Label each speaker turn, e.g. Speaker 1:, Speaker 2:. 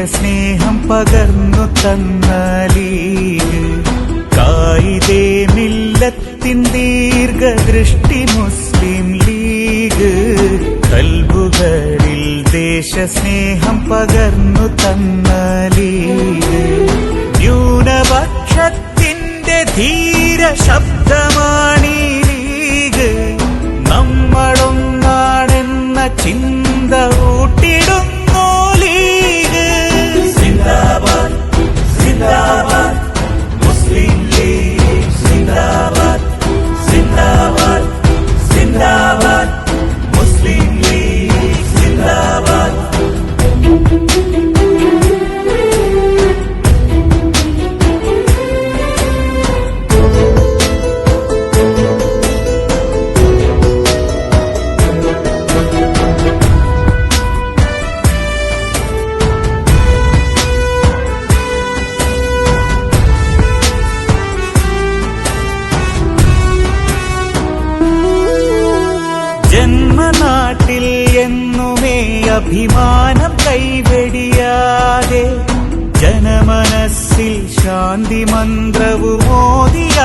Speaker 1: ദേശസ്നേഹം പകർന്നു തന്ന ലീഗ്, കായിദേ മില്ലത്തിൻ ദീർഘദൃഷ്ടി മുസ്ലിം ലീഗ്, കൽബുകളിൽ ദേശസ്നേഹം പകർന്നു തന്ന ലീഗ്, ന്യൂനപക്ഷത്തിന്റെ ധീര ശബ്ദമാണീ ലീഗ്, നമ്മളൊന്നാണെന്ന ചിന്ത ഊട്ടിടുന്നു ലീഗ്. സിന്ദാബാദ് സിന്ദാബാദ് മുസ്ലിം ലീഗ്, സിന്ദാബാദ് സിന്ദാബാദ് സിന്ദാബാദ് മുസ്ലിം ലീഗ്, സിന്ദാബാദ്. ജന്മനാട്ടിൽ എന്നുമേ അഭിമാനം കൈവെടിയാതെ, ജനമനസ്സിൽ ശാന്തി മന്ത്രവുമോദിയ